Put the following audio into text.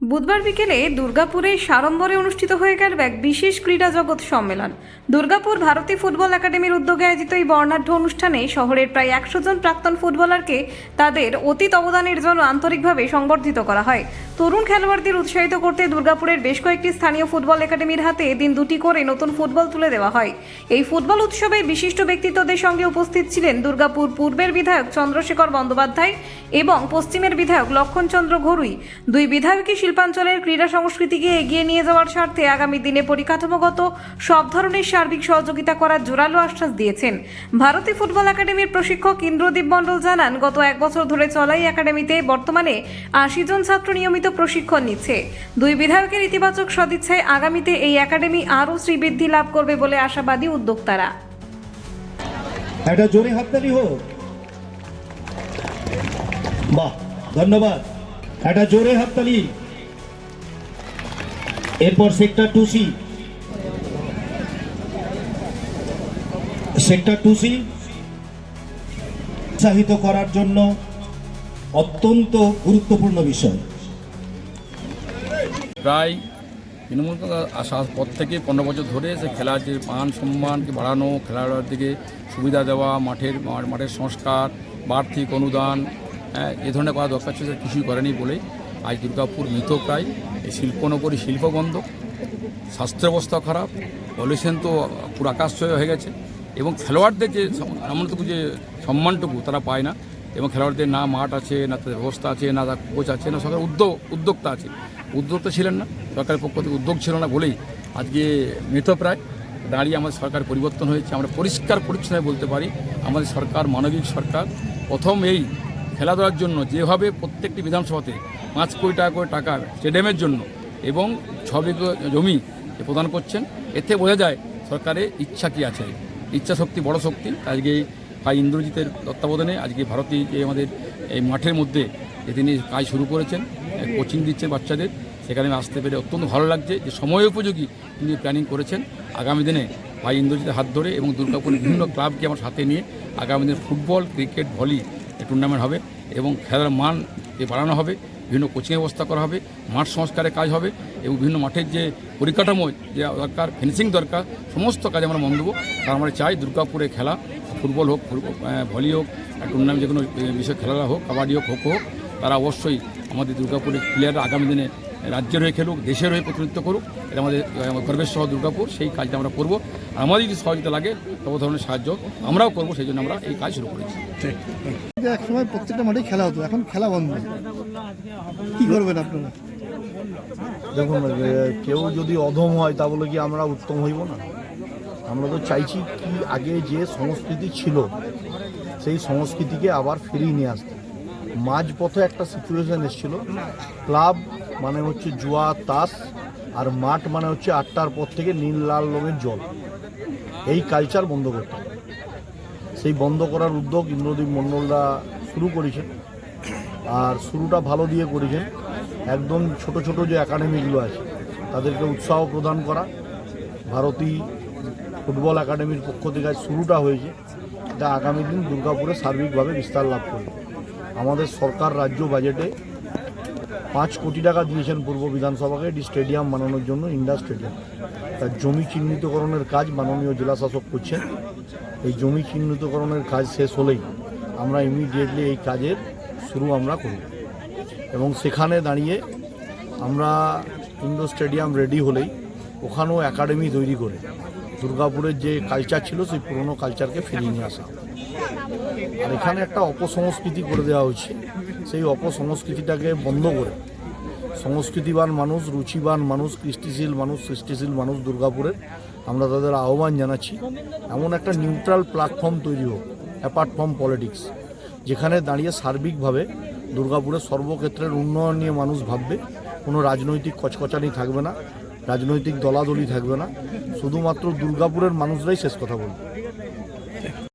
বুধবার বিকেলে দুর্গাপুরে সাড়ম্বরে অনুষ্ঠিত হয়ে গেল এক বিশেষ ক্রীড়া জগৎ সম্মেলন। দুর্গাপুর ভারতী ফুটবল একাডেমির উদ্যোগে আয়োজিত এই বর্ণাঢ্য অনুষ্ঠানে শহরের প্রায় 100 জন প্রাক্তন ফুটবলারকে তাদের অতীত অবদানের জন্য আন্তরিকভাবে সংবর্ধিত করা হয়। তরুণ খেলোয়াড়দের উৎসাহিত করতে দুর্গাপুরের বেশ কয়েকটি স্থানীয় ফুটবল একাডেমির হাতে দিন দুটি করে নতুন ফুটবল তুলে দেওয়া হয়। এই ফুটবল উৎসবে বিশিষ্ট ব্যক্তিত্বদের সঙ্গে উপস্থিত ছিলেন দুর্গাপুর পূর্বের বিধায়ক চন্দ্রশেখর বন্দ্যোপাধ্যায় এবং পশ্চিমের বিধায়ক লক্ষণচন্দ্র ঘরুই। দুই বিধায়কই শিল্পাঞ্চলের ক্রীড়া সংস্কৃতিকে এগিয়ে নিয়ে যাওয়ার স্বার্থে আগামী দিনে পরিকাঠামোগত সব ধরনের সার্বিক সহযোগিতা করার জোরালো আশ্বাস দিয়েছেন। ভারতী ফুটবল একাডেমির প্রশিক্ষক ইন্দ্রদীপ মণ্ডল জানান, গত 1 বছর ধরে চলা এই একাডেমিতে বর্তমানে 80 জন ছাত্র নিয়মিত প্রশিক্ষণ নিচ্ছে। দুই বিধায়কের ইতিবাচক সদিচ্ছায় আগামীতে এই একাডেমি আরও শ্রীবৃদ্ধি লাভ করবে বলে আশাবাদী উদ্যোক্তারা। একটা জোরে হাততালি হোক। বাহ, ধন্যবাদ। একটা জোরে হাততালি। এরপর সেক্টর 2C উৎসাহিত করার জন্য অত্যন্ত গুরুত্বপূর্ণ বিষয়। প্রায় তৃণমূল আসার পর থেকে 15 বছর ধরে সে খেলার যে মান সম্মানকে বাড়ানো, খেলোয়াড়দের দিকে সুবিধা দেওয়া, মাঠের সংস্কার, বার্ষিক অনুদান, এ ধরনের করা দরকার ছিল, কিছুই করেনি বলেই আজ দুর্গাপুর মৃতপ্রায়। এই শিল্পনগরী শিল্প বন্ধ, স্বাস্থ্য অবস্থা খারাপ, পলিউশন তো পুরো আকাশছয় হয়ে গেছে এবং খেলোয়াড়দের যে এমনটুকু যে সম্মানটুকু তারা পায় না এবং খেলোয়াড়দের না মাঠ আছে, না তাদের ব্যবস্থা আছে, না তার কোচ আছে, না সরকার উদ্যোক্তা আছে। উদ্যোক্তা ছিলেন না, সরকারের পক্ষ থেকে উদ্যোগ ছিল না বলেই আজকে মৃতপ্রায়। দাঁড়িয়ে আমাদের সরকার পরিবর্তন হয়েছে। আমরা পরিষ্কার পরিচ্ছন্ন বলতে পারি, আমাদের সরকার মানবিক সরকার। প্রথম এই খেলাধুলার জন্য যেভাবে প্রত্যেকটি বিধানসভাতে 5 কোটি টাকা করে টাকা স্টেডিয়ামের জন্য এবং 6 বিঘা জমি প্রদান করছেন, এতে বোঝা যায় সরকারের ইচ্ছা কী আছে। ইচ্ছা শক্তি বড় শক্তি। আজকে ভাই ইন্দ্রজিতের তত্ত্বাবধানে আজকে ভারতী যে আমাদের এই মাঠের মধ্যে যে তিনি কাজ শুরু করেছেন, কোচিং দিচ্ছেন বাচ্চাদের, সেখানে আসতে পেরে অত্যন্ত ভালো লাগছে যে সময় উপযোগী তিনি প্ল্যানিং করেছেন। আগামী দিনে ভাই ইন্দ্রজিতের হাত ধরে এবং দুর্গাপুরের বিভিন্ন ক্লাবকে আমার সাথে নিয়ে আগামী দিনে ফুটবল, ক্রিকেট, ভলি টুর্নামেন্ট হবে এবং খেলার মান বাড়ানো হবে, বিভিন্ন কোচিং ব্যবস্থা করা হবে, মাঠ সংস্কারের কাজ হবে এবং বিভিন্ন মাঠের যে পরিকাঠামো যে দরকার, ফিনিশিং দরকার, সমস্ত কাজে আমরা মন দেবো। কারণ আমরা চাই দুর্গাপুরে খেলা, ফুটবল হোক, ভলি হোক, টুর্নামেন্ট যে কোনো বিষয় খেলা হোক, কাবাডি হোক, খোখো হোক, তারা অবশ্যই আমাদের দুর্গাপুরের প্লেয়াররা আগামী দিনে রাজ্যের হয়ে খেলুক, দেশের হয়ে প্রতিনিধিত্ব করুক। এটা আমাদের গর্বের শহর দুর্গাপুর, সেই কাজটা আমরা করবো। আমাদের যদি সহযোগিতা লাগে সব ধরনের সাহায্য আমরাও করবো, সেই জন্য আমরা এই কাজ শুরু করেছি। এক সময় প্রত্যেকটা মাঠে খেলা হতো, এখন খেলা বন্ধ, কি করবেন আপনারা? দেখুন, কেউ যদি অধম হয় তা বলে কি আমরা উত্তম হইব না? আমরা তো চাইছি কি আগে যে সংস্কৃতি ছিল সেই সংস্কৃতিকে আবার ফিরিয়ে নিয়ে আসতে। মাঝপথে একটা সিচুয়েশন এসেছিল, ক্লাব মানে হচ্ছে জুয়া, তাস, আর মাঠ মানে হচ্ছে 8টার পর থেকে নীল লাল রঙের জল। এই কালচার বন্ধ করতে হবে। সেই বন্ধ করার উদ্যোগ ইন্দ্রদীপ মণ্ডলরা শুরু করেছেন, আর শুরুটা ভালো দিয়ে করেছেন। একদম ছোট ছোট যে একাডেমিগুলো আছে তাদেরকে উৎসাহ প্রদান করা। ভারতী ফুটবল একাডেমির পক্ষ থেকে শুরুটা হয়েছে, এটা আগামী দিন দুর্গাপুরে সার্বিকভাবে বিস্তার লাভ করবে। আমাদের সরকার রাজ্য বাজেটে 5 কোটি টাকা দিয়েছেন পূর্ব বিধানসভাকে এটি স্টেডিয়াম বানানোর জন্য, ইন্ডার স্টেডিয়াম। তার জমি চিহ্নিতকরণের কাজ মাননীয় জেলা শাসক করছেন। এই জমি চিহ্নিতকরণের কাজ শেষ হলেই আমরা ইমিডিয়েটলি এই কাজের শুরু আমরা করব এবং সেখানে দাঁড়িয়ে আমরা ইন্ডোর স্টেডিয়াম রেডি হলেই ওখানেও একাডেমি তৈরি করে দুর্গাপুরের যে কালচার ছিল সেই পুরনো কালচারকে ফিরিয়ে নিয়ে আসা। আর এখানে একটা অপসংস্কৃতি করে দেওয়া হচ্ছে, সেই অপসংস্কৃতিটাকে বন্ধ করে সংস্কৃতিবান মানুষ, রুচিবান মানুষ, সৃষ্টিশীল মানুষ দুর্গাপুরের আমরা তাদের আহ্বান জানাচ্ছি এমন একটা নিউট্রাল প্ল্যাটফর্ম তৈরি হোক, অ্যাপার্ট ফ্রম পলিটিক্স, যেখানে দাঁড়িয়ে সার্বিকভাবে দুর্গাপুরের সর্বক্ষেত্রের উন্নয়ন নিয়ে মানুষ ভাববে। কোনো রাজনৈতিক কচকচানি থাকবে না, রাজনৈতিক দলাদলি থাকবে না, শুধুমাত্র দুর্গাপুরের মানুষরাই শেষ কথা বলবে।